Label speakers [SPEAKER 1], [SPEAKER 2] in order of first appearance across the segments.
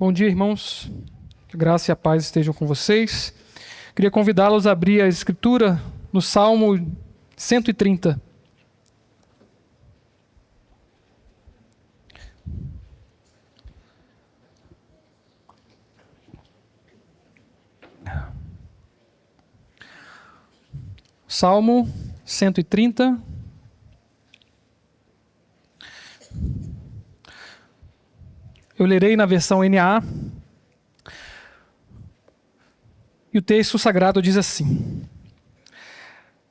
[SPEAKER 1] Bom dia, irmãos. Que a graça e a paz estejam com vocês. Queria convidá-los a abrir a Escritura no Salmo 130. Salmo 130. Eu lerei na versão NA. E o texto sagrado diz assim: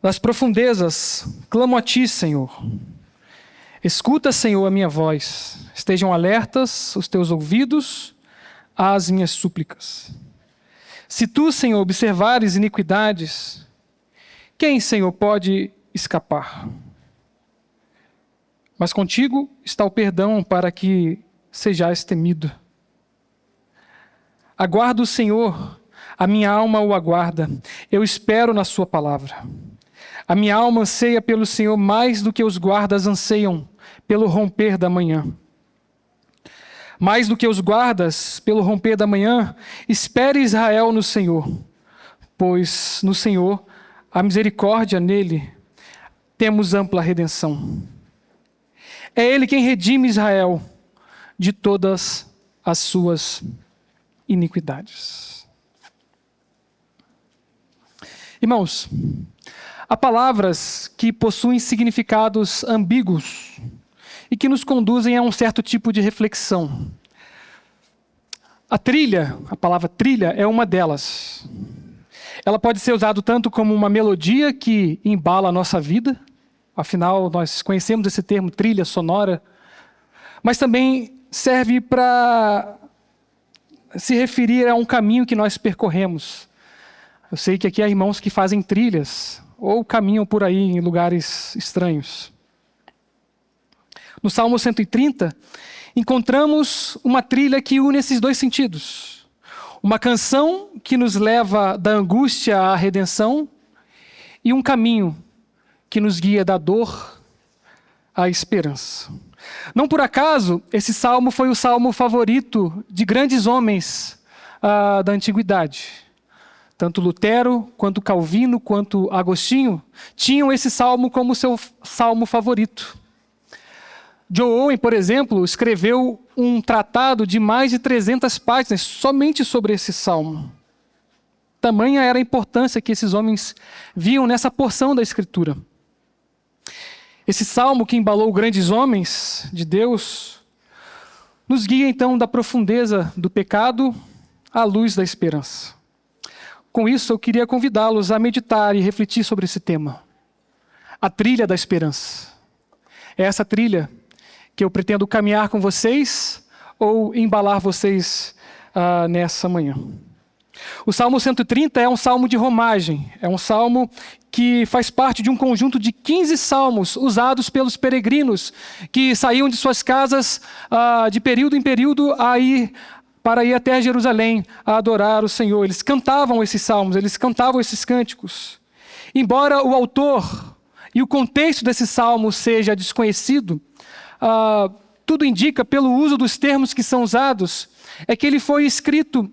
[SPEAKER 1] Das profundezas clamo a ti, Senhor. Escuta, Senhor, a minha voz. Estejam alertas os teus ouvidos às minhas súplicas. Se tu, Senhor, observares iniquidades, quem, Senhor, pode escapar? Mas contigo está o perdão para que sejais temido. Aguardo o Senhor, a minha alma o aguarda. Eu espero na sua palavra. A minha alma anseia pelo Senhor mais do que os guardas anseiam pelo romper da manhã. Mais do que os guardas pelo romper da manhã, espere Israel no Senhor, pois no Senhor a misericórdia, nele temos ampla redenção. É Ele quem redime Israel de todas as suas iniquidades. Irmãos, há palavras que possuem significados ambíguos e que nos conduzem a um certo tipo de reflexão. A palavra trilha é uma delas. Ela pode ser usada tanto como uma melodia que embala a nossa vida, afinal nós conhecemos esse termo, trilha sonora, mas também serve para se referir a um caminho que nós percorremos. Eu sei que aqui há irmãos que fazem trilhas ou caminham por aí em lugares estranhos. No Salmo 130, encontramos uma trilha que une esses dois sentidos. Uma canção que nos leva da angústia à redenção e um caminho que nos guia da dor à esperança. Não por acaso, esse salmo foi o salmo favorito de grandes homens da antiguidade. Tanto Lutero, quanto Calvino, quanto Agostinho tinham esse salmo como seu salmo favorito. John Owen, por exemplo, escreveu um tratado de mais de 300 páginas somente sobre esse salmo. Tamanha era a importância que esses homens viam nessa porção da Escritura. Esse salmo que embalou grandes homens de Deus nos guia então da profundeza do pecado à luz da esperança. Com isso, eu queria convidá-los a meditar e refletir sobre esse tema. A trilha da esperança. É essa trilha que eu pretendo caminhar com vocês ou embalar vocês nessa manhã. O Salmo 130 é um salmo de romagem, é um salmo que faz parte de um conjunto de 15 salmos usados pelos peregrinos que saíam de suas casas de período em período para ir até Jerusalém a adorar o Senhor. Eles cantavam esses salmos, eles cantavam esses cânticos. Embora o autor e o contexto desse salmo seja desconhecido, tudo indica, pelo uso dos termos que são usados, é que ele foi escrito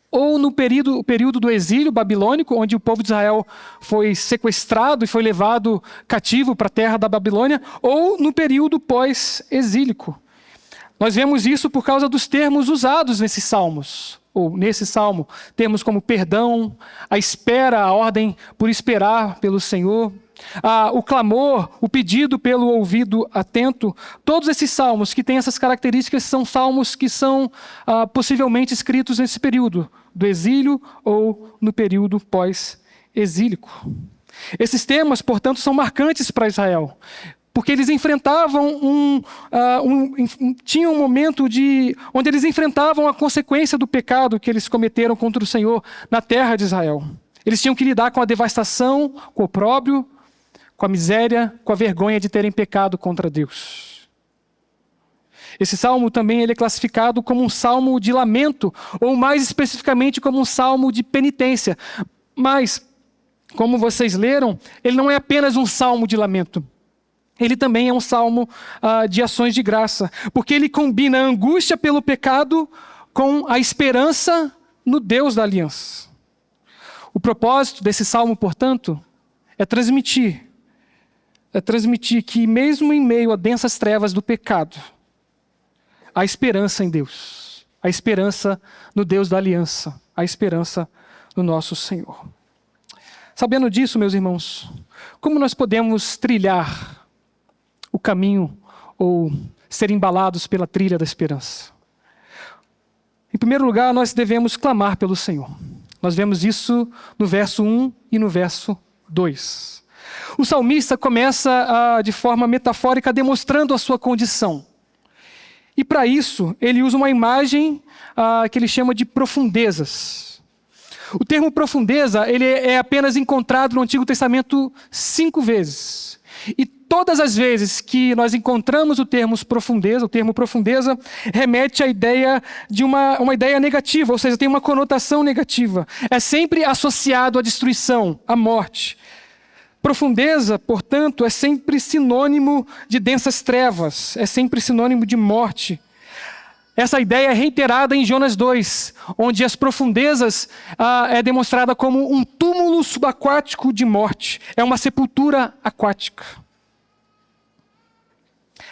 [SPEAKER 1] ou no período do exílio babilônico, onde o povo de Israel foi sequestrado e foi levado cativo para a terra da Babilônia, ou no período pós-exílico. Nós vemos isso por causa dos termos usados nesses salmos, ou nesse salmo, termos como perdão, a espera, a ordem por esperar pelo Senhor, o clamor, o pedido pelo ouvido atento. Todos esses salmos que têm essas características são salmos que são possivelmente escritos nesse período do exílio ou no período pós-exílico. Esses temas, portanto, são marcantes para Israel, porque eles enfrentavam tinham um momento onde eles enfrentavam a consequência do pecado que eles cometeram contra o Senhor na terra de Israel. Eles tinham que lidar com a devastação, com o opróbrio, com a miséria, com a vergonha de terem pecado contra Deus. Esse salmo também ele é classificado como um salmo de lamento, ou mais especificamente como um salmo de penitência. Mas, como vocês leram, ele não é apenas um salmo de lamento. Ele também é um salmo de ações de graça, porque ele combina a angústia pelo pecado com a esperança no Deus da aliança. O propósito desse salmo, portanto, é transmitir que mesmo em meio a densas trevas do pecado, há esperança em Deus, a esperança no Deus da aliança, a esperança no nosso Senhor. Sabendo disso, meus irmãos, como nós podemos trilhar o caminho ou ser embalados pela trilha da esperança? Em primeiro lugar, nós devemos clamar pelo Senhor. Nós vemos isso no verso 1 e no verso 2. O salmista começa de forma metafórica demonstrando a sua condição. E para isso, ele usa uma imagem que ele chama de profundezas. O termo profundeza ele é apenas encontrado no Antigo Testamento 5 vezes. E todas as vezes que nós encontramos o termo profundeza remete à ideia de uma ideia negativa, ou seja, tem uma conotação negativa. É sempre associado à destruição, à morte. Profundeza, portanto, é sempre sinônimo de densas trevas, é sempre sinônimo de morte. Essa ideia é reiterada em Jonas 2, onde as profundezas é demonstrada como um túmulo subaquático de morte. É uma sepultura aquática.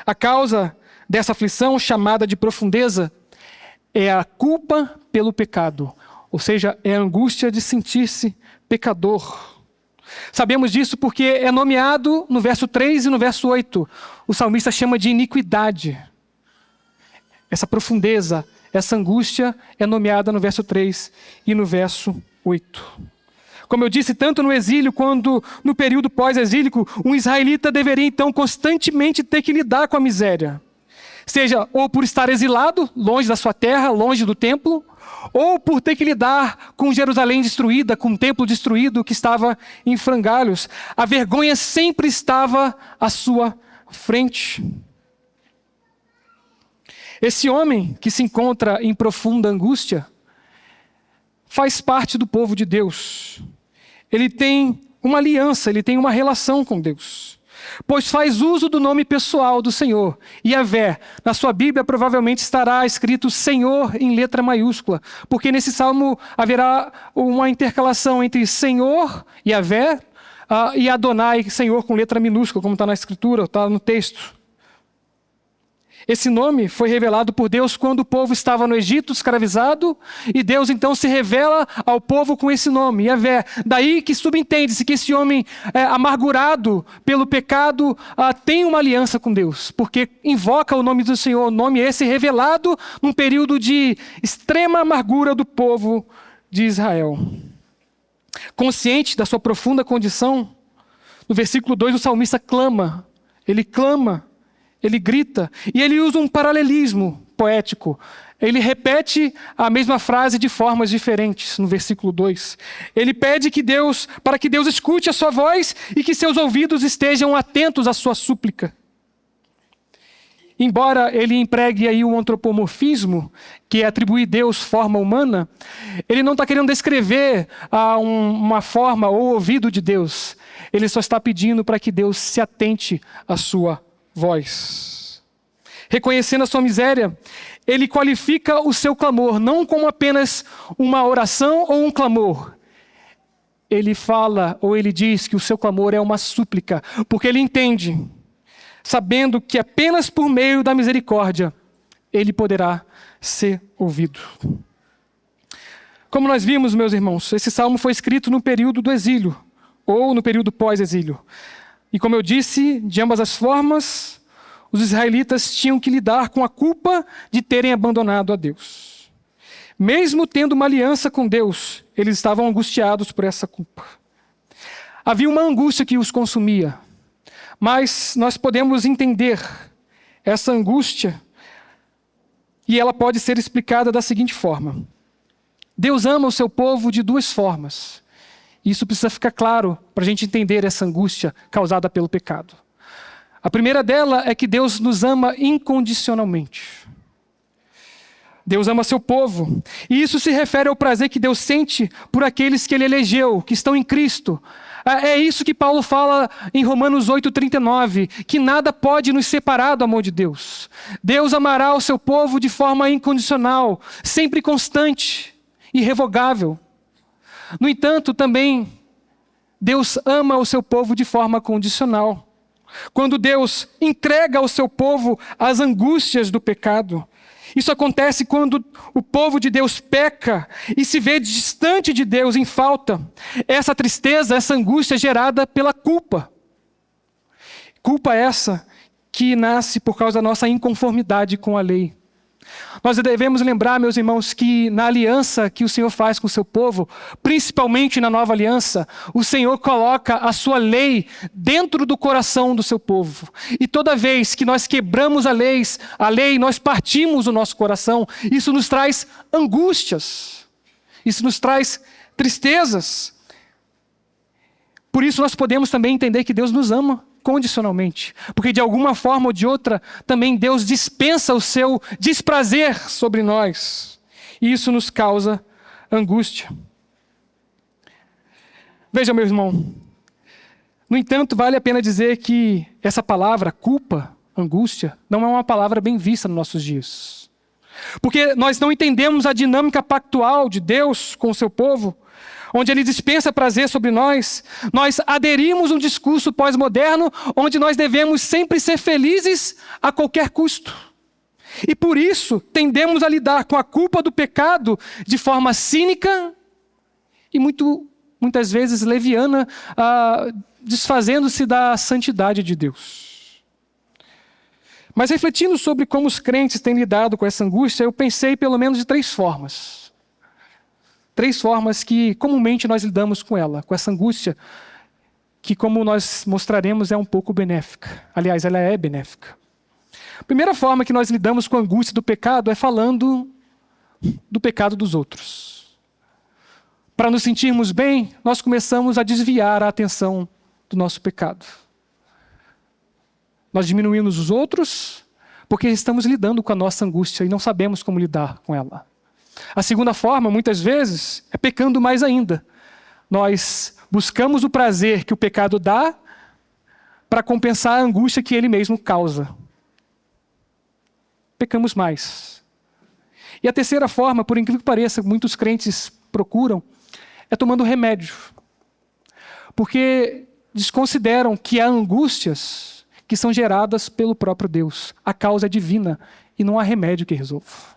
[SPEAKER 1] A causa dessa aflição, chamada de profundeza, é a culpa pelo pecado. Ou seja, é a angústia de sentir-se pecador. Sabemos disso porque é nomeado no verso 3 e no verso 8. O salmista chama de iniquidade. Essa profundeza, essa angústia é nomeada no verso 3 e no verso 8. Como eu disse, tanto no exílio quanto no período pós-exílico, um israelita deveria então constantemente ter que lidar com a miséria. Seja ou por estar exilado, longe da sua terra, longe do templo, ou por ter que lidar com Jerusalém destruída, com o templo destruído que estava em frangalhos. A vergonha sempre estava à sua frente. Esse homem que se encontra em profunda angústia faz parte do povo de Deus. Ele tem uma aliança, ele tem uma relação com Deus. Pois faz uso do nome pessoal do Senhor, Yahvé. Na sua Bíblia provavelmente estará escrito Senhor em letra maiúscula, porque nesse salmo haverá uma intercalação entre Senhor, Yahvé, e Adonai, Senhor com letra minúscula, como está na escritura, está no texto. Esse nome foi revelado por Deus quando o povo estava no Egito, escravizado, e Deus então se revela ao povo com esse nome, Yahvé. Daí que subentende-se que esse homem amargurado pelo pecado tem uma aliança com Deus, porque invoca o nome do Senhor, o nome esse revelado num período de extrema amargura do povo de Israel. Consciente da sua profunda condição, no versículo 2 o salmista clama, ele grita, e ele usa um paralelismo poético. Ele repete a mesma frase de formas diferentes no versículo 2. Ele pede para que Deus escute a sua voz e que seus ouvidos estejam atentos à sua súplica. Embora ele empregue aí um antropomorfismo, que é atribuir a Deus forma humana, ele não está querendo descrever uma forma ou ouvido de Deus. Ele só está pedindo para que Deus se atente à sua voz. Reconhecendo a sua miséria, ele qualifica o seu clamor não como apenas uma oração ou um clamor. Ele fala ou ele diz que o seu clamor é uma súplica, porque ele entende, sabendo que apenas por meio da misericórdia ele poderá ser ouvido. Como nós vimos, meus irmãos, esse salmo foi escrito no período do exílio ou no período pós-exílio. E como eu disse, de ambas as formas, os israelitas tinham que lidar com a culpa de terem abandonado a Deus. Mesmo tendo uma aliança com Deus, eles estavam angustiados por essa culpa. Havia uma angústia que os consumia, mas nós podemos entender essa angústia e ela pode ser explicada da seguinte forma. Deus ama o seu povo de duas formas. Isso precisa ficar claro para a gente entender essa angústia causada pelo pecado. A primeira dela é que Deus nos ama incondicionalmente. Deus ama seu povo. E isso se refere ao prazer que Deus sente por aqueles que Ele elegeu, que estão em Cristo. É isso que Paulo fala em Romanos 8,39, que nada pode nos separar do amor de Deus. Deus amará o seu povo de forma incondicional, sempre constante, irrevogável. No entanto, também, Deus ama o seu povo de forma condicional. Quando Deus entrega ao seu povo as angústias do pecado. Isso acontece quando o povo de Deus peca e se vê distante de Deus, em falta. Essa tristeza, essa angústia é gerada pela culpa. Culpa essa que nasce por causa da nossa inconformidade com a lei. Nós devemos lembrar, meus irmãos, que na aliança que o Senhor faz com o seu povo, principalmente na nova aliança, o Senhor coloca a sua lei dentro do coração do seu povo. E toda vez que nós quebramos a lei, nós partimos o nosso coração. Isso nos traz angústias. Isso nos traz tristezas. Por isso nós podemos também entender que Deus nos ama condicionalmente, porque de alguma forma ou de outra, também Deus dispensa o seu desprazer sobre nós, e isso nos causa angústia. Veja, meu irmão, no entanto, vale a pena dizer que essa palavra, culpa, angústia, não é uma palavra bem vista nos nossos dias, porque nós não entendemos a dinâmica pactual de Deus com o seu povo, onde Ele dispensa prazer sobre nós. Nós aderimos um discurso pós-moderno, onde nós devemos sempre ser felizes a qualquer custo. E por isso, tendemos a lidar com a culpa do pecado de forma cínica e muitas vezes leviana, desfazendo-se da santidade de Deus. Mas refletindo sobre como os crentes têm lidado com essa angústia, eu pensei pelo menos de 3 formas. 3 formas que comumente nós lidamos com ela, com essa angústia, que como nós mostraremos é um pouco benéfica. Aliás, ela é benéfica. A primeira forma que nós lidamos com a angústia do pecado é falando do pecado dos outros. Para nos sentirmos bem, nós começamos a desviar a atenção do nosso pecado. Nós diminuímos os outros porque estamos lidando com a nossa angústia e não sabemos como lidar com ela. A segunda forma, muitas vezes, é pecando mais ainda. Nós buscamos o prazer que o pecado dá para compensar a angústia que ele mesmo causa. Pecamos mais. E a terceira forma, por incrível que pareça, muitos crentes procuram, é tomando remédio. Porque desconsideram que há angústias que são geradas pelo próprio Deus. A causa é divina e não há remédio que resolva.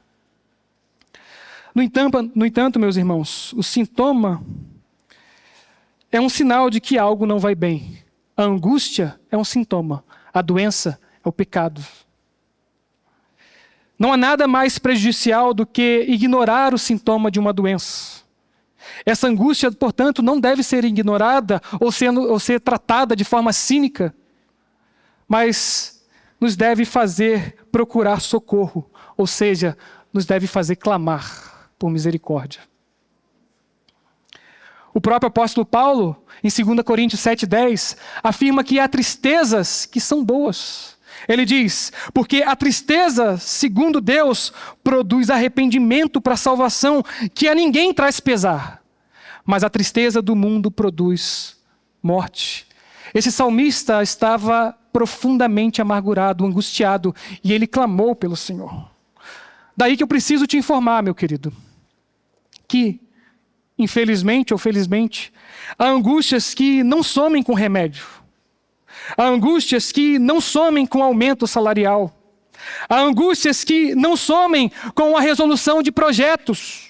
[SPEAKER 1] No entanto, meus irmãos, o sintoma é um sinal de que algo não vai bem. A angústia é um sintoma. A doença é o pecado. Não há nada mais prejudicial do que ignorar o sintoma de uma doença. Essa angústia, portanto, não deve ser ignorada ou ser tratada de forma cínica, mas nos deve fazer procurar socorro, ou seja, nos deve fazer clamar por misericórdia. O próprio apóstolo Paulo, em 2 Coríntios 7,10, afirma que há tristezas que são boas. Ele diz, porque a tristeza, segundo Deus, produz arrependimento para a salvação, que a ninguém traz pesar. Mas a tristeza do mundo produz morte. Esse salmista estava profundamente amargurado, angustiado, e ele clamou pelo Senhor. Daí que eu preciso te informar, meu querido, que, infelizmente ou felizmente, há angústias que não somem com remédio. Há angústias que não somem com aumento salarial. Há angústias que não somem com a resolução de projetos.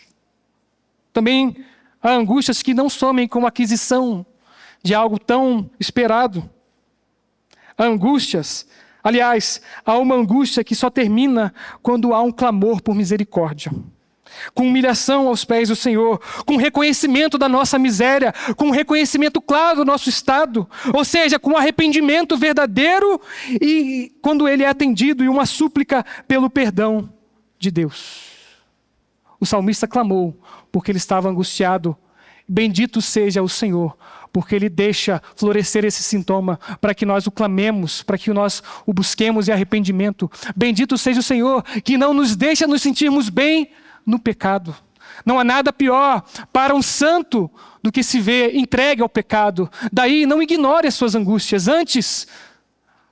[SPEAKER 1] Também há angústias que não somem com a aquisição de algo tão esperado. Há angústias, aliás, há uma angústia que só termina quando há um clamor por misericórdia. Com humilhação aos pés do Senhor, com reconhecimento da nossa miséria, com reconhecimento claro do nosso estado, ou seja, com arrependimento verdadeiro e quando ele é atendido e uma súplica pelo perdão de Deus. O salmista clamou porque ele estava angustiado Bendito seja o Senhor, porque Ele deixa florescer esse sintoma para que nós o clamemos, para que nós o busquemos em arrependimento. Bendito seja o Senhor, que não nos deixa nos sentirmos bem no pecado. Não há nada pior para um santo do que se ver entregue ao pecado. Daí, não ignore as suas angústias. Antes,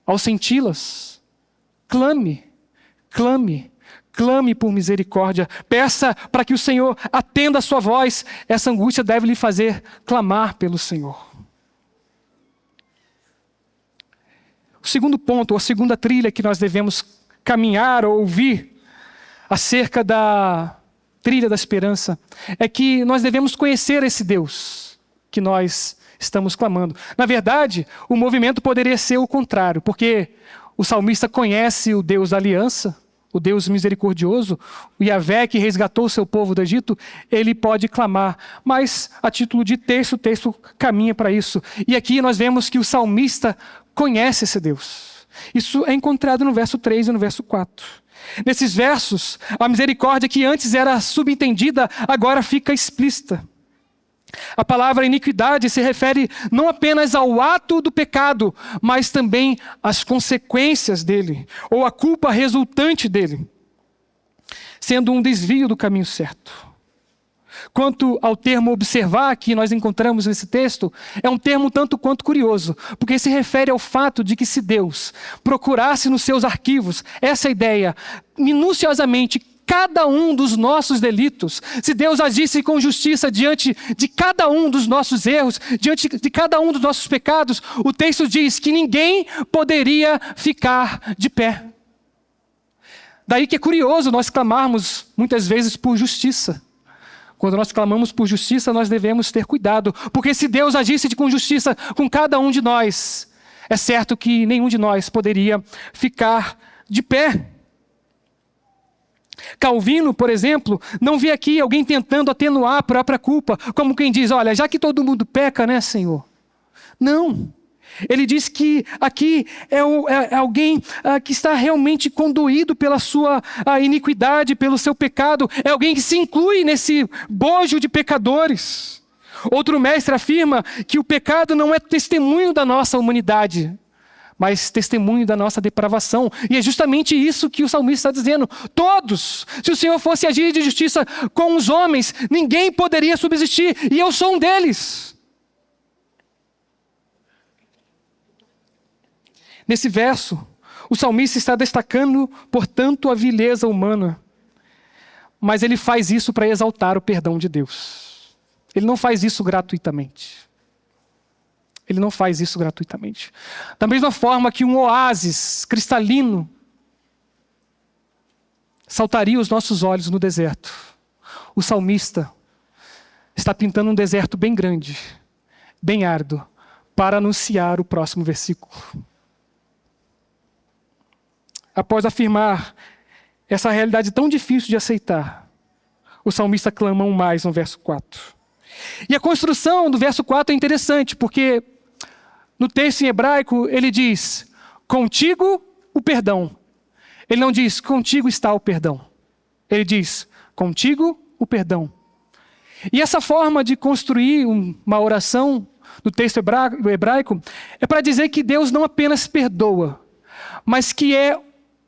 [SPEAKER 1] ao senti-las, clame por misericórdia. Peça para que o Senhor atenda a sua voz. Essa angústia deve lhe fazer clamar pelo Senhor. O segundo ponto, ou a segunda trilha que nós devemos caminhar ou ouvir acerca da trilha da esperança, é que nós devemos conhecer esse Deus que nós estamos clamando. Na verdade, o movimento poderia ser o contrário, porque o salmista conhece o Deus da aliança, o Deus misericordioso, o Yahvé que resgatou o seu povo do Egito. Ele pode clamar, mas a título de texto, o texto caminha para isso. E aqui nós vemos que o salmista conhece esse Deus. Isso é encontrado no verso 3 e no verso 4. Nesses versos, a misericórdia que antes era subentendida, agora fica explícita. A palavra iniquidade se refere não apenas ao ato do pecado, mas também às consequências dele, ou à culpa resultante dele, sendo um desvio do caminho certo. Quanto ao termo observar que nós encontramos nesse texto, é um termo tanto quanto curioso, porque se refere ao fato de que se Deus procurasse nos seus arquivos essa ideia, minuciosamente, cada um dos nossos delitos, se Deus agisse com justiça diante de cada um dos nossos erros, diante de cada um dos nossos pecados, o texto diz que ninguém poderia ficar de pé. Daí que é curioso nós clamarmos muitas vezes por justiça. Quando nós clamamos por justiça, nós devemos ter cuidado, porque se Deus agisse com justiça com cada um de nós, é certo que nenhum de nós poderia ficar de pé. Calvino, por exemplo, não vê aqui alguém tentando atenuar a própria culpa, como quem diz, olha, já que todo mundo peca, né, Senhor? Não. Ele diz que aqui é alguém que está realmente conduído pela sua iniquidade, pelo seu pecado. É alguém que se inclui nesse bojo de pecadores. Outro mestre afirma que o pecado não é testemunho da nossa humanidade, mas testemunho da nossa depravação. E é justamente isso que o salmista está dizendo. Todos, se o Senhor fosse agir de justiça com os homens, ninguém poderia subsistir, e eu sou um deles. Nesse verso, o salmista está destacando, portanto, a vileza humana. Mas ele faz isso para exaltar o perdão de Deus. Ele não faz isso gratuitamente. Ele não faz isso gratuitamente. Da mesma forma que um oásis cristalino saltaria os nossos olhos no deserto, o salmista está pintando um deserto bem grande, bem árduo, para anunciar o próximo versículo. Após afirmar essa realidade tão difícil de aceitar, o salmista clama um mais no verso 4. E a construção do verso 4 é interessante, porque no texto em hebraico ele diz, contigo o perdão. Ele não diz, contigo está o perdão. Ele diz, contigo o perdão. E essa forma de construir uma oração no texto hebraico é para dizer que Deus não apenas perdoa, mas que é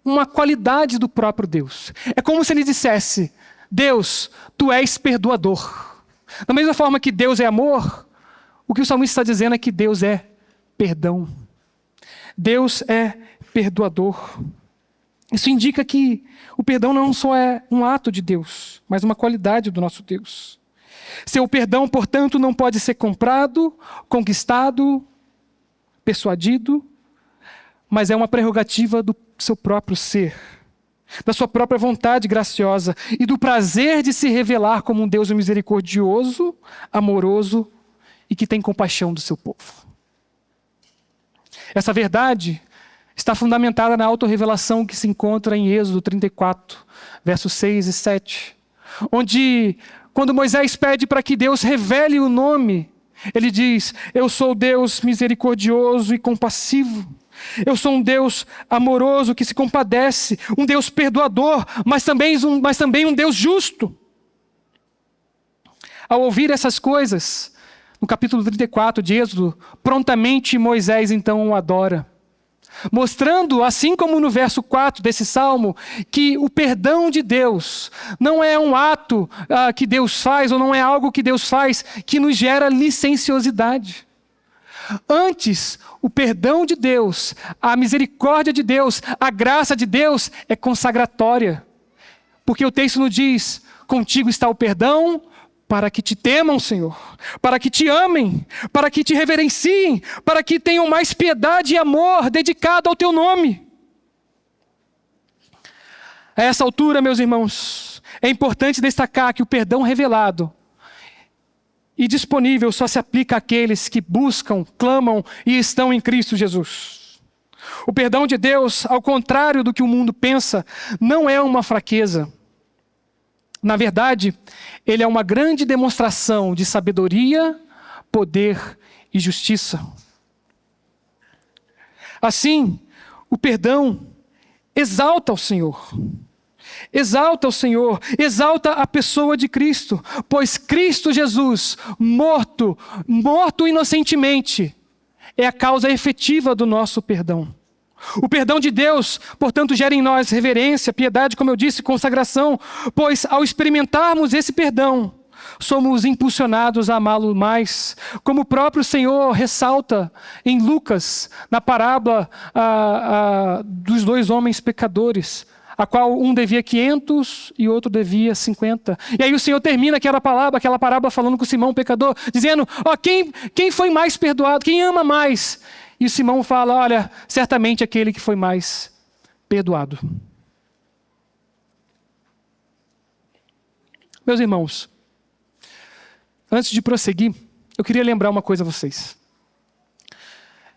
[SPEAKER 1] uma qualidade do próprio Deus. É como se ele dissesse, Deus, tu és perdoador. Da mesma forma que Deus é amor, o que o salmista está dizendo é que Deus é perdão. Deus é perdoador. Isso indica que o perdão não só é um ato de Deus, mas uma qualidade do nosso Deus. Seu perdão, portanto, não pode ser comprado, conquistado, persuadido, mas é uma prerrogativa do seu próprio ser, da sua própria vontade graciosa e do prazer de se revelar como um Deus misericordioso, amoroso e que tem compaixão do seu povo. Essa verdade está fundamentada na autorrevelação que se encontra em Êxodo 34, versos 6 e 7, onde, quando Moisés pede para que Deus revele o nome, ele diz, eu sou Deus misericordioso e compassivo. Eu sou um Deus amoroso que se compadece, um Deus perdoador, mas também um Deus justo. Ao ouvir essas coisas, no capítulo 34 de Êxodo, prontamente Moisés então o adora, mostrando, assim como no verso 4 desse salmo, que o perdão de Deus não é um ato que Deus faz, ou não é algo que Deus faz que nos gera licenciosidade. Antes, o perdão de Deus, a misericórdia de Deus, a graça de Deus é consagratória. Porque o texto nos diz: contigo está o perdão, para que te temam, Senhor, para que te amem, para que te reverenciem, para que tenham mais piedade e amor dedicado ao teu nome. A essa altura, meus irmãos, é importante destacar que o perdão revelado e disponível só se aplica àqueles que buscam, clamam e estão em Cristo Jesus. O perdão de Deus, ao contrário do que o mundo pensa, não é uma fraqueza. Na verdade, ele é uma grande demonstração de sabedoria, poder e justiça. Assim, o perdão exalta o Senhor. Exalta o Senhor, exalta a pessoa de Cristo, pois Cristo Jesus, morto inocentemente, é a causa efetiva do nosso perdão. O perdão de Deus, portanto, gera em nós reverência, piedade, como eu disse, consagração, pois ao experimentarmos esse perdão, somos impulsionados a amá-lo mais, como o próprio Senhor ressalta em Lucas, na parábola dos 2 homens pecadores, a qual um devia 500 e outro devia 50. E aí o Senhor termina aquela parábola falando com Simão, pecador, dizendo: quem foi mais perdoado, quem ama mais? E Simão fala: olha, certamente aquele que foi mais perdoado. Meus irmãos, antes de prosseguir, eu queria lembrar uma coisa a vocês.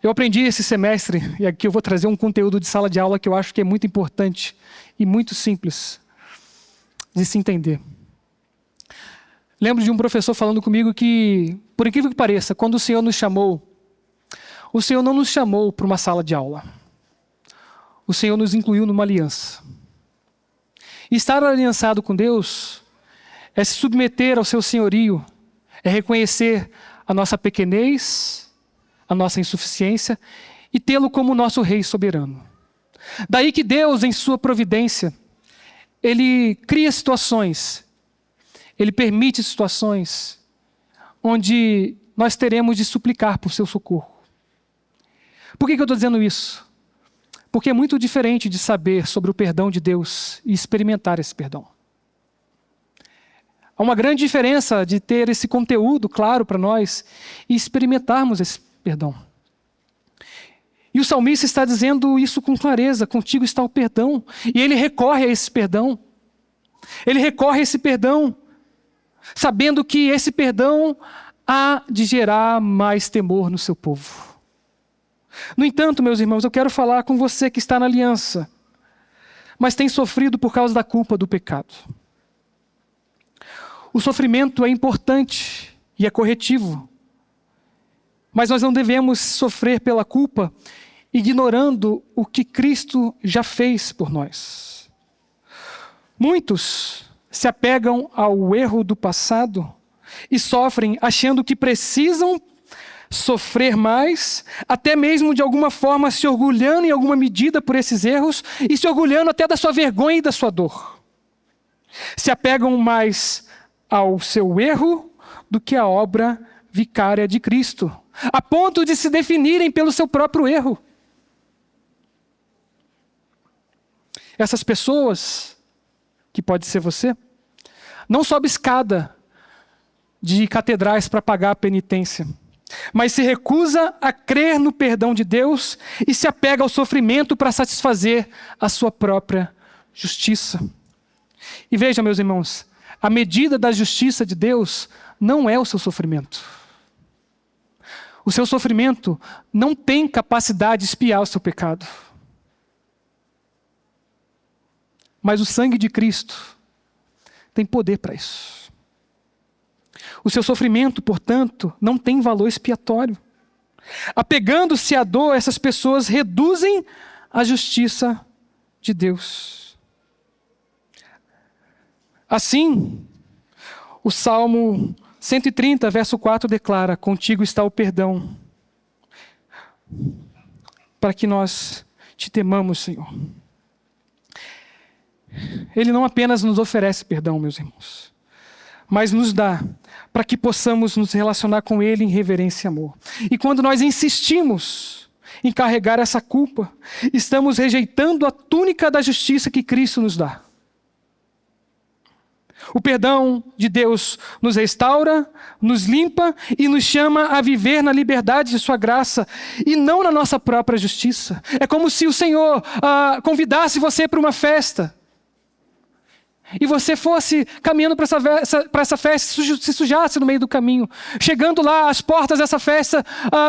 [SPEAKER 1] Eu aprendi esse semestre, e aqui eu vou trazer um conteúdo de sala de aula que eu acho que é muito importante e muito simples de se entender. Lembro de um professor falando comigo que, por incrível que pareça, quando o Senhor nos chamou, o Senhor não nos chamou para uma sala de aula. O Senhor nos incluiu numa aliança. E estar aliançado com Deus é se submeter ao seu senhorio, é reconhecer a nossa pequenez, a nossa insuficiência e tê-lo como nosso rei soberano. Daí que Deus, em sua providência, Ele cria situações, Ele permite situações onde nós teremos de suplicar por seu socorro. Por que eu estou dizendo isso? Porque é muito diferente de saber sobre o perdão de Deus e experimentar esse perdão. Há uma grande diferença de ter esse conteúdo claro para nós e experimentarmos esse perdão. E o salmista está dizendo isso com clareza: contigo está o perdão. E ele recorre a esse perdão. Ele recorre a esse perdão, sabendo que esse perdão há de gerar mais temor no seu povo. No entanto, meus irmãos, eu quero falar com você que está na aliança, mas tem sofrido por causa da culpa do pecado. O sofrimento é importante e é corretivo, mas nós não devemos sofrer pela culpa, ignorando o que Cristo já fez por nós. Muitos se apegam ao erro do passado e sofrem achando que precisam sofrer mais, até mesmo de alguma forma se orgulhando em alguma medida por esses erros e se orgulhando até da sua vergonha e da sua dor. Se apegam mais ao seu erro do que à obra vicária de Cristo, a ponto de se definirem pelo seu próprio erro. Essas pessoas, que pode ser você, não sobe escada de catedrais para pagar a penitência, mas se recusa a crer no perdão de Deus e se apega ao sofrimento para satisfazer a sua própria justiça. E veja, meus irmãos, a medida da justiça de Deus não é o seu sofrimento. O seu sofrimento não tem capacidade de expiar o seu pecado. Mas o sangue de Cristo tem poder para isso. O seu sofrimento, portanto, não tem valor expiatório. Apegando-se à dor, essas pessoas reduzem a justiça de Deus. Assim, o Salmo 130, verso 4 declara: contigo está o perdão, para que nós te temamos, Senhor. Ele não apenas nos oferece perdão, meus irmãos, mas nos dá para que possamos nos relacionar com Ele em reverência e amor. E quando nós insistimos em carregar essa culpa, estamos rejeitando a túnica da justiça que Cristo nos dá. O perdão de Deus nos restaura, nos limpa e nos chama a viver na liberdade de sua graça e não na nossa própria justiça. É como se o Senhor convidasse você para uma festa e você fosse caminhando para essa festa e se sujasse no meio do caminho. Chegando lá às portas dessa festa,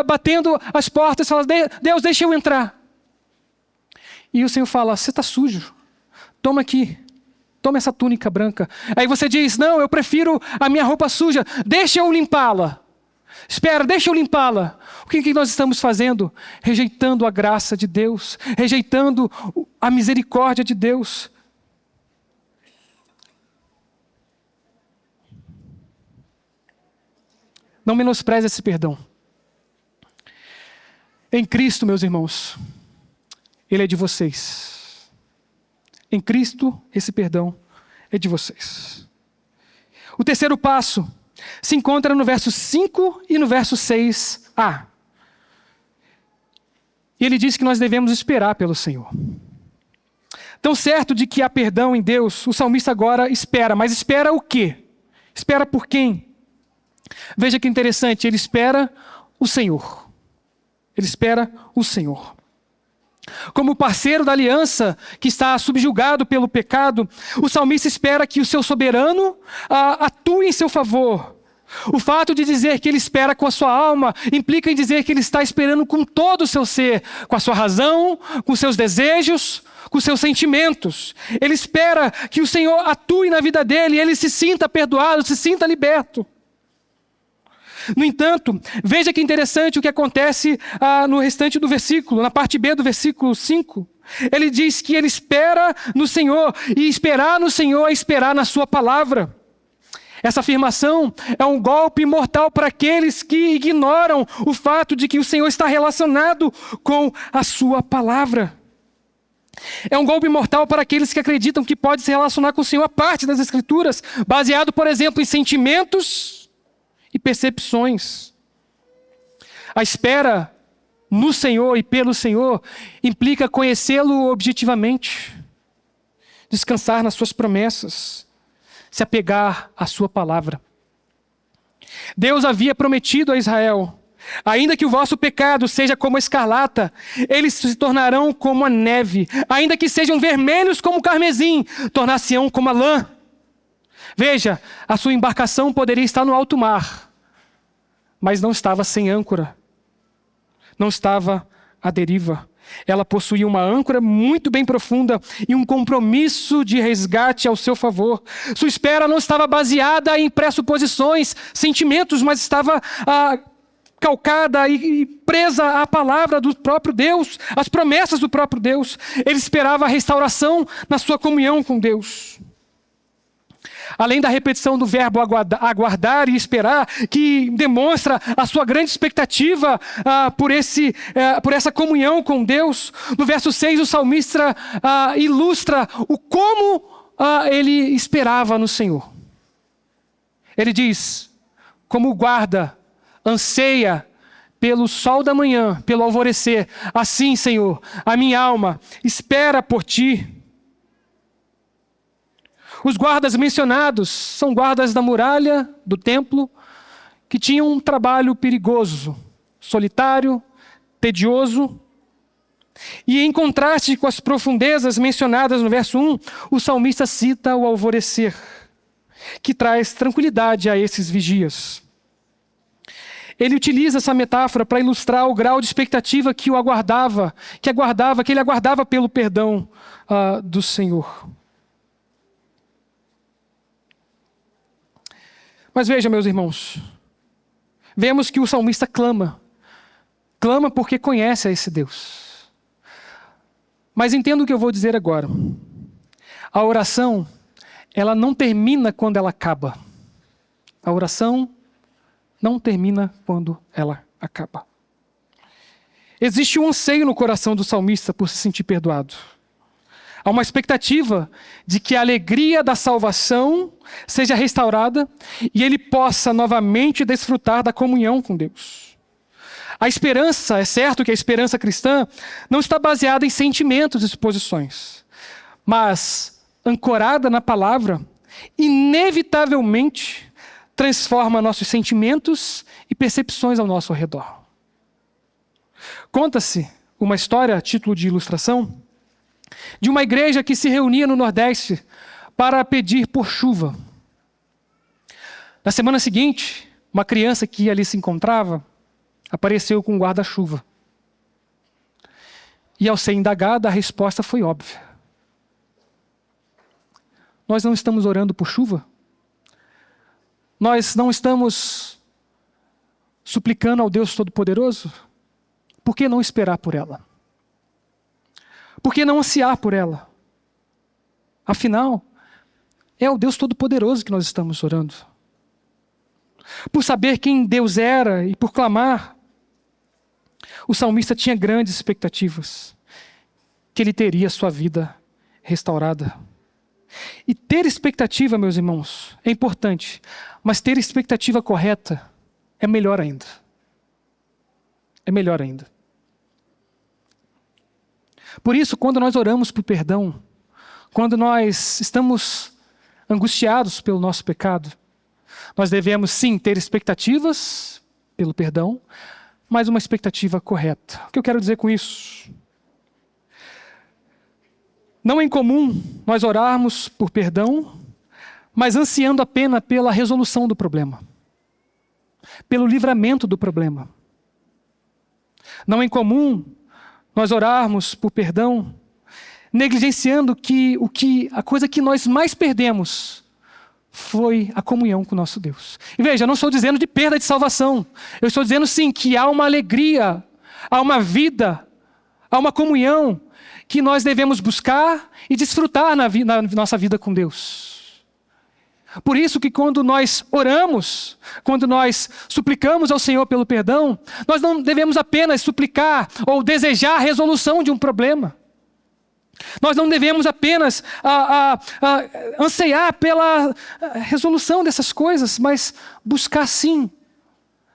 [SPEAKER 1] batendo as portas, fala: Deus, deixa eu entrar. E o Senhor fala: você está sujo, toma aqui. Toma essa túnica branca. Aí você diz: não, eu prefiro a minha roupa suja. Deixa eu limpá-la. Espera, deixa eu limpá-la. O que nós estamos fazendo? Rejeitando a graça de Deus. Rejeitando a misericórdia de Deus. Não menospreze esse perdão. Em Cristo, meus irmãos, Ele é de vocês. Em Cristo, esse perdão é de vocês. O terceiro passo se encontra no verso 5 e no verso 6a. E ele diz que nós devemos esperar pelo Senhor. Tão certo de que há perdão em Deus, o salmista agora espera. Mas espera o quê? Espera por quem? Veja que interessante, ele espera o Senhor. Ele espera o Senhor. Como parceiro da aliança que está subjugado pelo pecado, o salmista espera que o seu soberano atue em seu favor. O fato de dizer que ele espera com a sua alma implica em dizer que ele está esperando com todo o seu ser, com a sua razão, com seus desejos, com seus sentimentos. Ele espera que o Senhor atue na vida dele e ele se sinta perdoado, se sinta liberto. No entanto, veja que interessante o que acontece no restante do versículo, na parte B do versículo 5. Ele diz que ele espera no Senhor, e esperar no Senhor é esperar na sua palavra. Essa afirmação é um golpe mortal para aqueles que ignoram o fato de que o Senhor está relacionado com a sua palavra. É um golpe mortal para aqueles que acreditam que pode se relacionar com o Senhor a parte das Escrituras, baseado, por exemplo, em sentimentos e percepções. A espera no Senhor e pelo Senhor implica conhecê-lo objetivamente, descansar nas suas promessas, se apegar à sua palavra. Deus havia prometido a Israel: ainda que o vosso pecado seja como a escarlata, eles se tornarão como a neve. Ainda que sejam vermelhos como o carmesim, tornar-se-ão como a lã. Veja, a sua embarcação poderia estar no alto mar, mas não estava sem âncora. Não estava à deriva. Ela possuía uma âncora muito bem profunda e um compromisso de resgate ao seu favor. Sua espera não estava baseada em pressuposições, sentimentos, mas estava calcada e presa à palavra do próprio Deus, às promessas do próprio Deus. Ele esperava a restauração na sua comunhão com Deus. Além da repetição do verbo aguardar e esperar, que demonstra a sua grande expectativa por essa comunhão com Deus, no verso 6 o salmista ilustra o como ele esperava no Senhor. Ele diz: como o guarda anseia pelo sol da manhã, pelo alvorecer, assim, Senhor, a minha alma espera por ti. Os guardas mencionados são guardas da muralha do templo, que tinham um trabalho perigoso, solitário, tedioso. E em contraste com as profundezas mencionadas no verso 1, o salmista cita o alvorecer, que traz tranquilidade a esses vigias. Ele utiliza essa metáfora para ilustrar o grau de expectativa que ele aguardava pelo perdão do Senhor. Mas veja, meus irmãos, vemos que o salmista clama porque conhece a esse Deus. Mas entenda o que eu vou dizer agora. A oração, ela não termina quando ela acaba. A oração não termina quando ela acaba. Existe um anseio no coração do salmista por se sentir perdoado. Há uma expectativa de que a alegria da salvação seja restaurada e ele possa novamente desfrutar da comunhão com Deus. A esperança, é certo que a esperança cristã não está baseada em sentimentos e suposições, mas ancorada na palavra, inevitavelmente transforma nossos sentimentos e percepções ao nosso redor. Conta-se uma história, a título de ilustração, de uma igreja que se reunia no Nordeste para pedir por chuva. Na semana seguinte, uma criança que ali se encontrava apareceu com um guarda-chuva. E ao ser indagada, a resposta foi óbvia. Nós não estamos orando por chuva? Nós não estamos suplicando ao Deus Todo-Poderoso? Por que não esperar por ela? Por que não ansiar por ela? Afinal, é o Deus Todo-Poderoso que nós estamos orando. Por saber quem Deus era e por clamar, o salmista tinha grandes expectativas, que ele teria sua vida restaurada. E ter expectativa, meus irmãos, é importante, mas ter expectativa correta é melhor ainda. É melhor ainda. Por isso, quando nós oramos por perdão, quando nós estamos angustiados pelo nosso pecado, nós devemos sim ter expectativas pelo perdão, mas uma expectativa correta. O que eu quero dizer com isso? Não é incomum nós orarmos por perdão, mas ansiando apenas pela resolução do problema, pelo livramento do problema. Não é incomum nós orarmos por perdão, negligenciando que a coisa que nós mais perdemos foi a comunhão com o nosso Deus. E veja, eu não estou dizendo de perda de salvação. Eu estou dizendo sim que há uma alegria, há uma vida, há uma comunhão que nós devemos buscar e desfrutar na nossa vida com Deus. Por isso que quando nós oramos, quando nós suplicamos ao Senhor pelo perdão, nós não devemos apenas suplicar ou desejar a resolução de um problema. Nós não devemos apenas anseiar pela resolução dessas coisas, mas buscar sim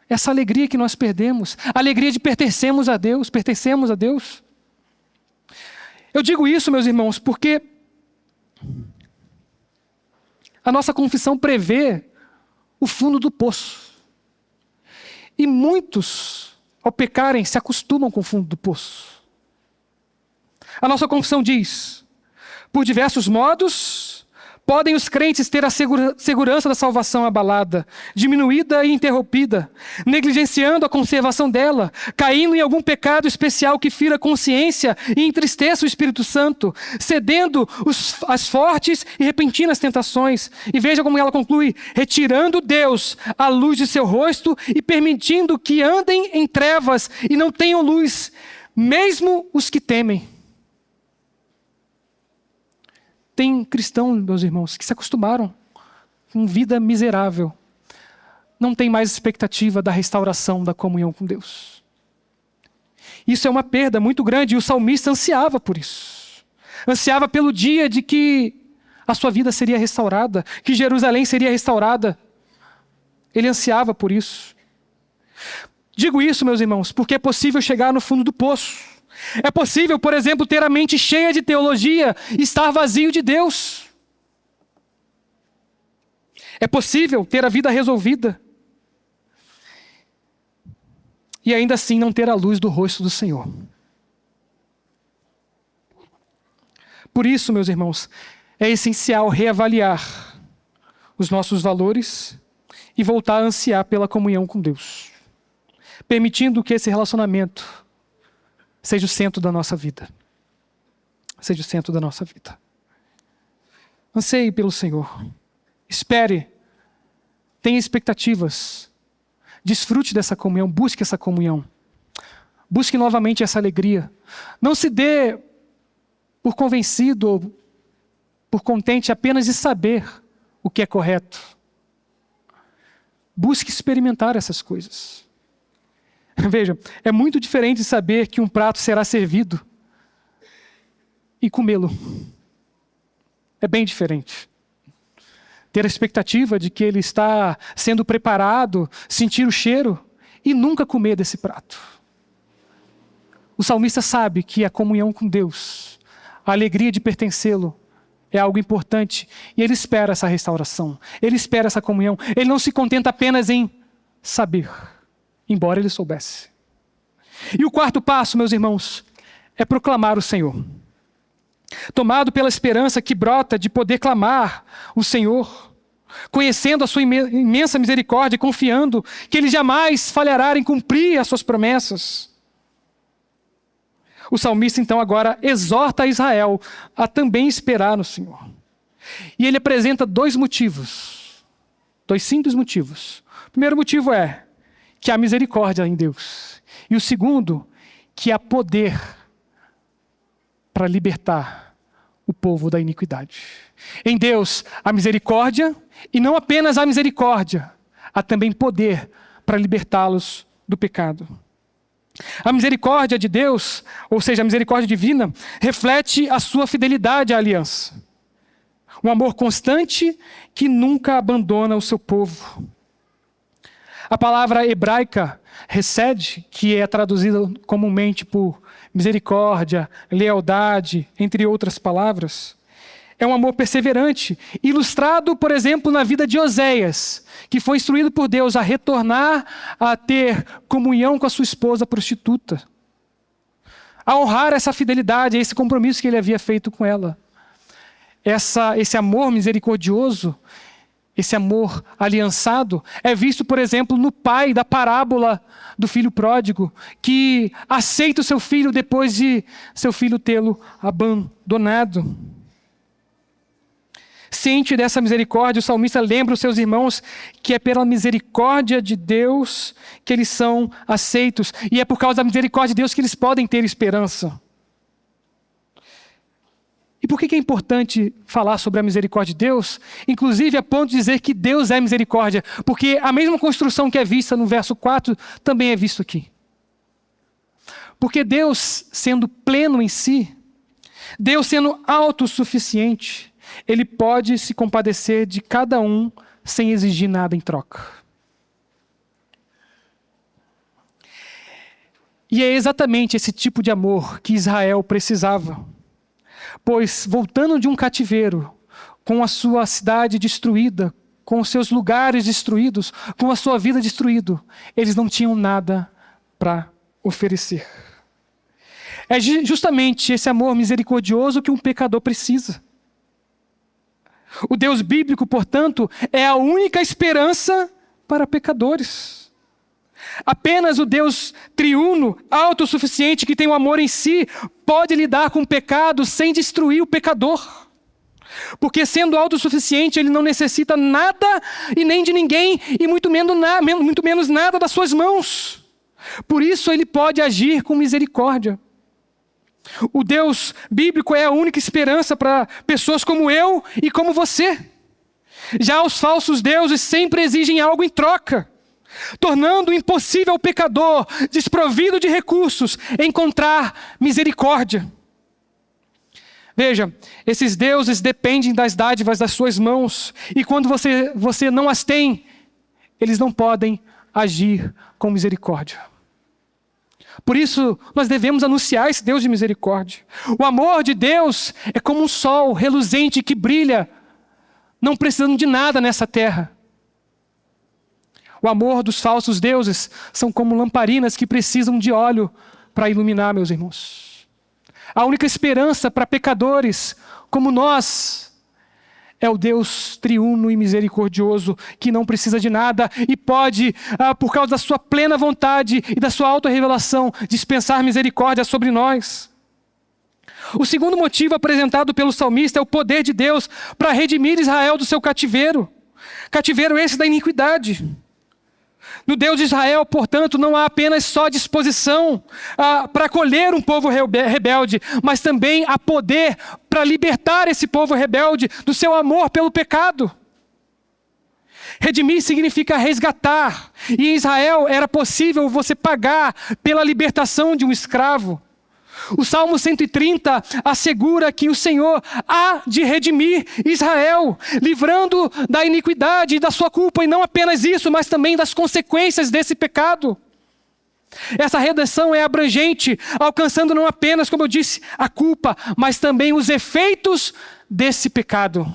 [SPEAKER 1] essa alegria que nós perdemos, a alegria de pertencermos a Deus. Eu digo isso, meus irmãos, porque a nossa confissão prevê o fundo do poço. E muitos, ao pecarem, se acostumam com o fundo do poço. A nossa confissão diz: por diversos modos, podem os crentes ter a segurança da salvação abalada, diminuída e interrompida, negligenciando a conservação dela, caindo em algum pecado especial que fira a consciência e entristeça o Espírito Santo, cedendo às fortes e repentinas tentações. E veja como ela conclui: retirando Deus a luz de seu rosto e permitindo que andem em trevas e não tenham luz, mesmo os que temem. Tem cristãos, meus irmãos, que se acostumaram com vida miserável. Não tem mais expectativa da restauração da comunhão com Deus. Isso é uma perda muito grande e o salmista ansiava por isso. Ansiava pelo dia de que a sua vida seria restaurada, que Jerusalém seria restaurada. Ele ansiava por isso. Digo isso, meus irmãos, porque é possível chegar no fundo do poço. É possível, por exemplo, ter a mente cheia de teologia e estar vazio de Deus. É possível ter a vida resolvida e ainda assim não ter a luz do rosto do Senhor. Por isso, meus irmãos, é essencial reavaliar os nossos valores e voltar a ansiar pela comunhão com Deus, permitindo que esse relacionamento seja o centro da nossa vida. Seja o centro da nossa vida. Anseie pelo Senhor. Espere. Tenha expectativas. Desfrute dessa comunhão. Busque essa comunhão. Busque novamente essa alegria. Não se dê por convencido ou por contente apenas de saber o que é correto. busque experimentar essas coisas. Veja, é muito diferente saber que um prato será servido e comê-lo. É bem diferente. Ter a expectativa de que ele está sendo preparado, sentir o cheiro e nunca comer desse prato. O salmista sabe que a comunhão com Deus, a alegria de pertencê-lo, é algo importante. E ele espera essa restauração. Ele espera essa comunhão. Ele não se contenta apenas em saber, embora ele soubesse. E o quarto passo, meus irmãos, é proclamar o Senhor. Tomado pela esperança que brota de poder clamar o Senhor, conhecendo a sua imensa misericórdia e confiando que Ele jamais falhará em cumprir as suas promessas. O salmista, então, agora exorta a Israel a também esperar no Senhor. E ele apresenta dois simples motivos. O primeiro motivo é que há misericórdia em Deus. E o segundo, que há poder para libertar o povo da iniquidade. Em Deus há misericórdia, e não apenas há misericórdia, há também poder para libertá-los do pecado. A misericórdia de Deus, ou seja, a misericórdia divina, reflete a sua fidelidade à aliança. Um amor constante que nunca abandona o seu povo. A palavra hebraica, hesed, que é traduzida comumente por misericórdia, lealdade, entre outras palavras, é um amor perseverante, ilustrado, por exemplo, na vida de Oséias, que foi instruído por Deus a retornar a ter comunhão com a sua esposa prostituta, a honrar essa fidelidade, esse compromisso que ele havia feito com ela. Esse amor misericordioso, esse amor aliançado, é visto, por exemplo, no pai da parábola do filho pródigo, que aceita o seu filho depois de seu filho tê-lo abandonado. Ciente dessa misericórdia, o salmista lembra os seus irmãos que é pela misericórdia de Deus que eles são aceitos. E é por causa da misericórdia de Deus que eles podem ter esperança. E por que é importante falar sobre a misericórdia de Deus? Inclusive a ponto de dizer que Deus é misericórdia. Porque a mesma construção que é vista no verso 4 também é visto aqui. Porque Deus, sendo pleno em si, Deus sendo autossuficiente, Ele pode se compadecer de cada um sem exigir nada em troca. E é exatamente esse tipo de amor que Israel precisava. Pois, voltando de um cativeiro, com a sua cidade destruída, com os seus lugares destruídos, com a sua vida destruída, eles não tinham nada para oferecer. É justamente esse amor misericordioso que um pecador precisa. O Deus bíblico, portanto, é a única esperança para pecadores. Apenas o Deus triuno, autossuficiente, que tem o amor em si, pode lidar com o pecado sem destruir o pecador. Porque sendo autossuficiente, ele não necessita nada e nem de ninguém, e muito menos nada das suas mãos. Por isso ele pode agir com misericórdia. O Deus bíblico é a única esperança para pessoas como eu e como você. Já os falsos deuses sempre exigem algo em troca, tornando impossível ao pecador, desprovido de recursos, encontrar misericórdia. Veja, esses deuses dependem das dádivas das suas mãos, e quando você não as tem, eles não podem agir com misericórdia. Por isso, nós devemos anunciar esse Deus de misericórdia. O amor de Deus é como um sol reluzente que brilha, não precisando de nada nessa terra. O amor dos falsos deuses são como lamparinas que precisam de óleo para iluminar, meus irmãos. A única esperança para pecadores como nós é o Deus triuno e misericordioso, que não precisa de nada e pode, por causa da sua plena vontade e da sua autorrevelação, dispensar misericórdia sobre nós. O segundo motivo apresentado pelo salmista é o poder de Deus para redimir Israel do seu cativeiro. Cativeiro esse da iniquidade. No Deus de Israel, portanto, não há apenas só disposição para acolher um povo rebelde, mas também há poder para libertar esse povo rebelde do seu amor pelo pecado. Redimir significa resgatar. E em Israel era possível você pagar pela libertação de um escravo. O Salmo 130 assegura que o Senhor há de redimir Israel, livrando da iniquidade e da sua culpa, e não apenas isso, mas também das consequências desse pecado. Essa redenção é abrangente, alcançando não apenas, como eu disse, a culpa, mas também os efeitos desse pecado.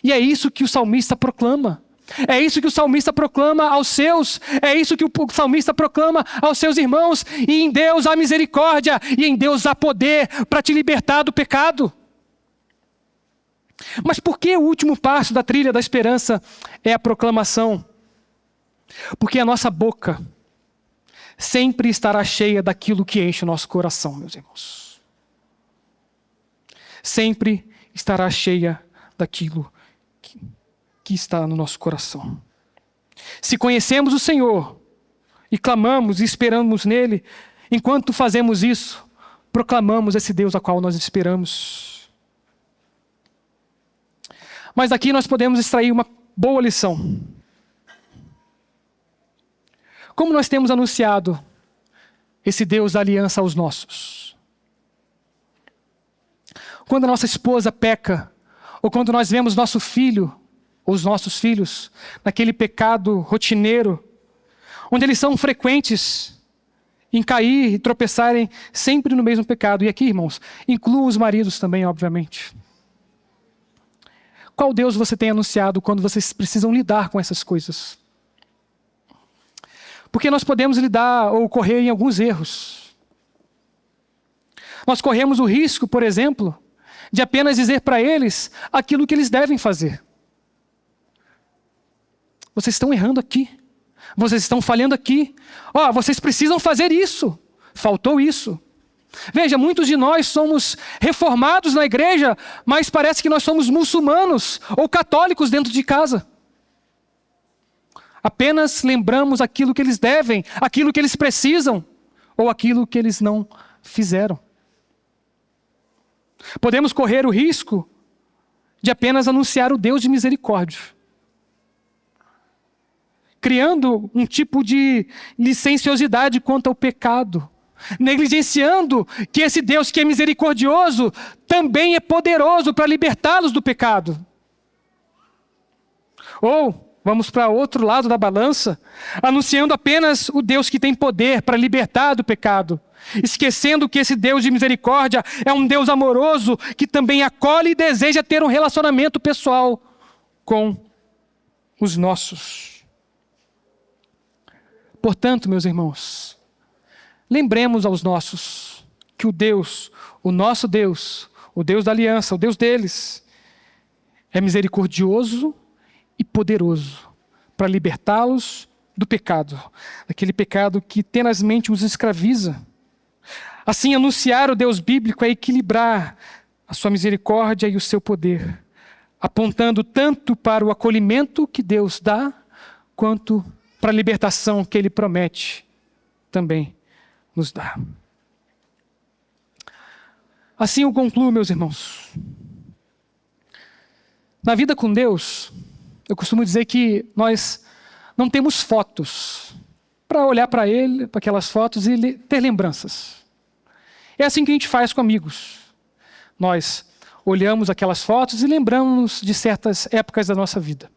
[SPEAKER 1] E é isso que o salmista proclama. É isso que o salmista proclama aos seus, é isso que o salmista proclama aos seus irmãos. E em Deus há misericórdia, e em Deus há poder para te libertar do pecado. Mas por que o último passo da trilha da esperança é a proclamação? Porque a nossa boca sempre estará cheia daquilo que enche o nosso coração, meus irmãos. Sempre estará cheia daquilo que está no nosso coração. Se conhecemos o Senhor e clamamos e esperamos nele, enquanto fazemos isso, proclamamos esse Deus a qual nós esperamos. Mas aqui nós podemos extrair uma boa lição. Como nós temos anunciado esse Deus da aliança aos nossos? Quando a nossa esposa peca, ou quando nós vemos nosso filho, ou os nossos filhos, naquele pecado rotineiro, onde eles são frequentes em cair e tropeçarem sempre no mesmo pecado. E aqui, irmãos, incluam os maridos também, obviamente. Qual Deus você tem anunciado quando vocês precisam lidar com essas coisas? Porque nós podemos lidar ou correr em alguns erros. Nós corremos o risco, por exemplo, de apenas dizer para eles aquilo que eles devem fazer. Vocês estão errando aqui. Vocês estão falhando aqui. Vocês precisam fazer isso. Faltou isso. Veja, muitos de nós somos reformados na igreja, mas parece que nós somos muçulmanos ou católicos dentro de casa. Apenas lembramos aquilo que eles devem, aquilo que eles precisam, ou aquilo que eles não fizeram. Podemos correr o risco de apenas anunciar o Deus de misericórdia, criando um tipo de licenciosidade quanto ao pecado, negligenciando que esse Deus que é misericordioso também é poderoso para libertá-los do pecado. Ou vamos para outro lado da balança, anunciando apenas o Deus que tem poder para libertar do pecado, esquecendo que esse Deus de misericórdia é um Deus amoroso que também acolhe e deseja ter um relacionamento pessoal com os nossos. Portanto, meus irmãos, lembremos aos nossos que o Deus, o nosso Deus, o Deus da aliança, o Deus deles, é misericordioso e poderoso para libertá-los do pecado, daquele pecado que tenazmente os escraviza. Assim, anunciar o Deus bíblico é equilibrar a sua misericórdia e o seu poder, apontando tanto para o acolhimento que Deus dá, quanto para a libertação que Ele promete também nos dá. Assim eu concluo, meus irmãos. Na vida com Deus, eu costumo dizer que nós não temos fotos para olhar para Ele, para aquelas fotos e ter lembranças. É assim que a gente faz com amigos. Nós olhamos aquelas fotos e lembramos de certas épocas da nossa vida.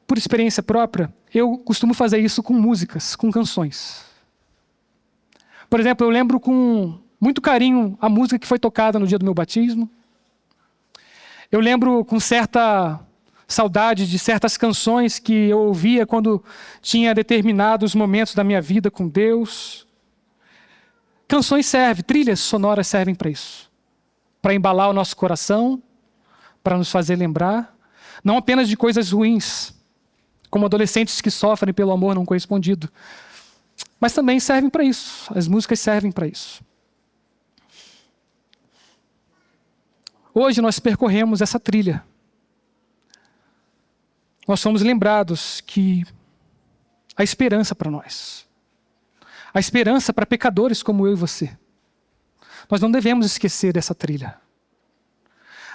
[SPEAKER 1] Por experiência própria, eu costumo fazer isso com músicas, com canções. Por exemplo, eu lembro com muito carinho a música que foi tocada no dia do meu batismo. Eu lembro com certa saudade de certas canções que eu ouvia quando tinha determinados momentos da minha vida com Deus. Canções servem, trilhas sonoras servem para isso. Para embalar o nosso coração, para nos fazer lembrar, não apenas de coisas ruins, como adolescentes que sofrem pelo amor não correspondido, mas também servem para isso. As músicas servem para isso. Hoje nós percorremos essa trilha. Nós somos lembrados que há esperança para nós. Há esperança para pecadores como eu e você. Nós não devemos esquecer dessa trilha.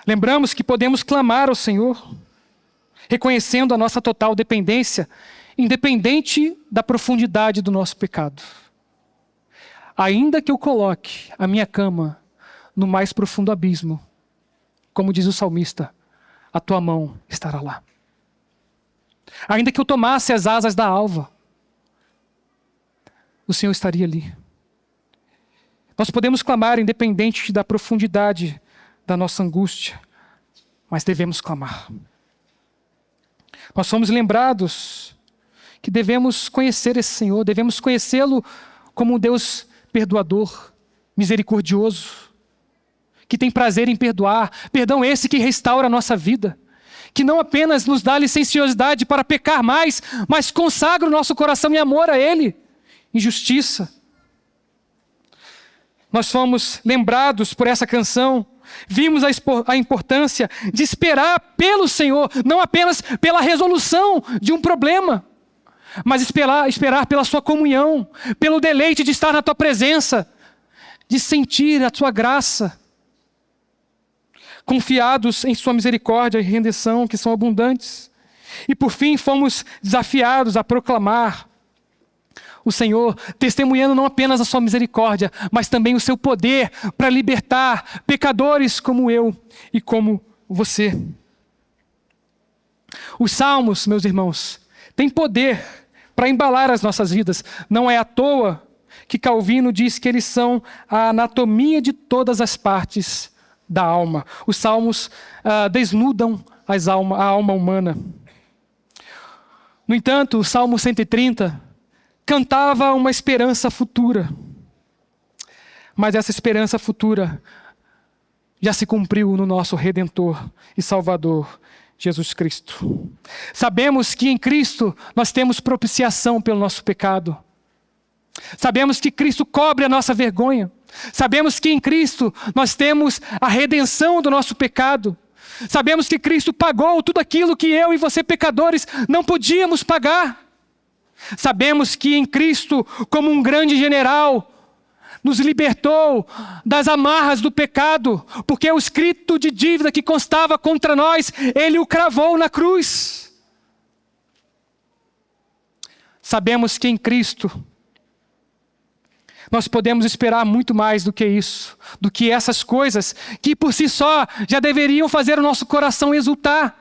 [SPEAKER 1] Lembramos que podemos clamar ao Senhor. reconhecendo a nossa total dependência, independente da profundidade do nosso pecado. Ainda que eu coloque a minha cama no mais profundo abismo, como diz o salmista, a tua mão estará lá. Ainda que eu tomasse as asas da alva, o Senhor estaria ali. Nós podemos clamar independente da profundidade da nossa angústia, mas devemos clamar. Nós somos lembrados que devemos conhecer esse Senhor, devemos conhecê-lo como um Deus perdoador, misericordioso, que tem prazer em perdoar, perdão esse que restaura a nossa vida, que não apenas nos dá licenciosidade para pecar mais, mas consagra o nosso coração em amor a Ele, em justiça. Nós fomos lembrados por essa canção, vimos a importância de esperar pelo Senhor, não apenas pela resolução de um problema, mas esperar pela sua comunhão, pelo deleite de estar na tua presença, de sentir a tua graça, confiados em sua misericórdia e redenção, que são abundantes. E por fim fomos desafiados a proclamar o Senhor, testemunhando não apenas a sua misericórdia, mas também o seu poder para libertar pecadores como eu e como você. Os salmos, meus irmãos, têm poder para embalar as nossas vidas. Não é à toa que Calvino diz que eles são a anatomia de todas as partes da alma. Os salmos desnudam a alma humana. No entanto, o Salmo 130 cantava uma esperança futura. Mas essa esperança futura já se cumpriu no nosso Redentor e Salvador, Jesus Cristo. Sabemos que em Cristo nós temos propiciação pelo nosso pecado. Sabemos que Cristo cobre a nossa vergonha. Sabemos que em Cristo nós temos a redenção do nosso pecado. Sabemos que Cristo pagou tudo aquilo que eu e você, pecadores, não podíamos pagar. Sabemos que em Cristo, como um grande general, nos libertou das amarras do pecado, porque o escrito de dívida que constava contra nós, Ele o cravou na cruz. Sabemos que em Cristo nós podemos esperar muito mais do que isso, do que essas coisas que por si só já deveriam fazer o nosso coração exultar.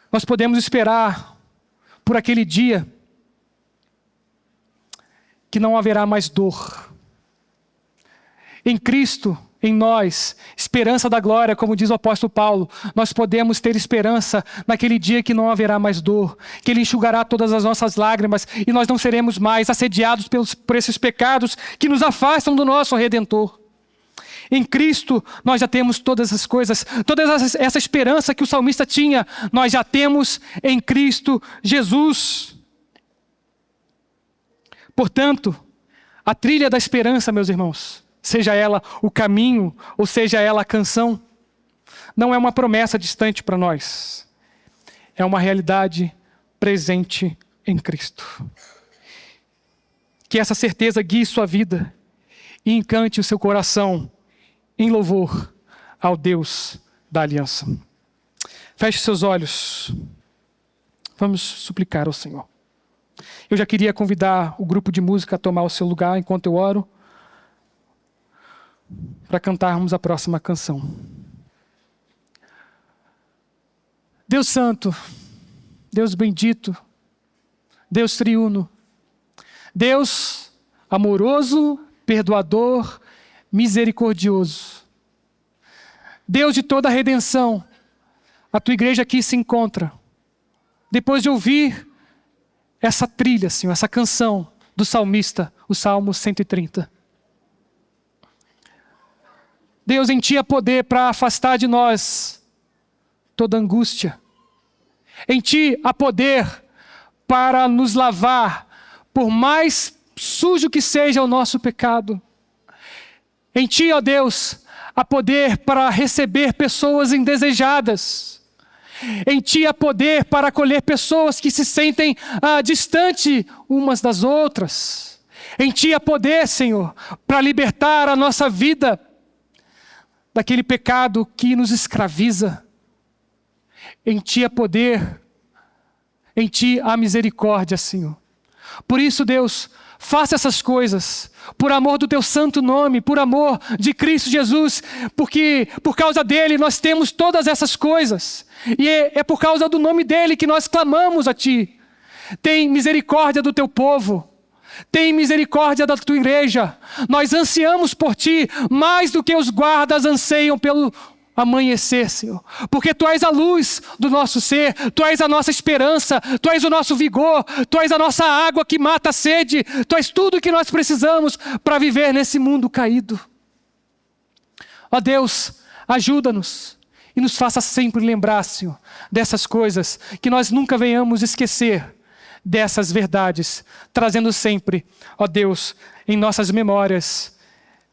[SPEAKER 1] Nós podemos esperar por aquele dia que não haverá mais dor. Em Cristo, em nós, esperança da glória, como diz o apóstolo Paulo, nós podemos ter esperança naquele dia que não haverá mais dor, que Ele enxugará todas as nossas lágrimas e nós não seremos mais assediados por esses pecados que nos afastam do nosso Redentor. Em Cristo nós já temos todas as coisas, toda essa esperança que o salmista tinha, nós já temos em Cristo Jesus. Portanto, a trilha da esperança, meus irmãos, seja ela o caminho ou seja ela a canção, não é uma promessa distante para nós. É uma realidade presente em Cristo. Que essa certeza guie sua vida e encante o seu coração em louvor ao Deus da aliança. Feche seus olhos. Vamos suplicar ao Senhor. Eu já queria convidar o grupo de música a tomar o seu lugar enquanto eu oro, para cantarmos a próxima canção. Deus Santo, Deus bendito, Deus triuno, Deus amoroso, perdoador, misericordioso, Deus de toda a redenção, a tua igreja aqui se encontra, depois de ouvir essa trilha, Senhor, essa canção do salmista, o Salmo 130. Deus, em Ti há poder para afastar de nós toda angústia. Em Ti há poder para nos lavar, por mais sujo que seja o nosso pecado. Em Ti, ó Deus, há poder para receber pessoas indesejadas. Em Ti há poder para acolher pessoas que se sentem distante umas das outras. Em Ti há poder, Senhor, para libertar a nossa vida daquele pecado que nos escraviza. Em Ti há poder, em Ti há misericórdia, Senhor. Por isso, Deus, faça essas coisas, por amor do Teu santo nome, por amor de Cristo Jesus, porque por causa dEle nós temos todas essas coisas, e é por causa do nome dEle que nós clamamos a Ti. Tem misericórdia do Teu povo, tem misericórdia da Tua igreja. Nós ansiamos por Ti, mais do que os guardas anseiam pelo amanhecer, Senhor, porque Tu és a luz do nosso ser, Tu és a nossa esperança, Tu és o nosso vigor, Tu és a nossa água que mata a sede, Tu és tudo o que nós precisamos para viver nesse mundo caído. Ó Deus, ajuda-nos e nos faça sempre lembrar, Senhor, dessas coisas, que nós nunca venhamos esquecer dessas verdades, trazendo sempre, ó Deus, em nossas memórias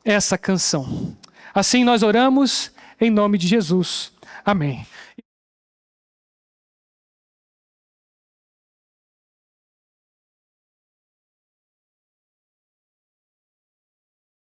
[SPEAKER 1] essa canção. Assim nós oramos em nome de Jesus. Amém.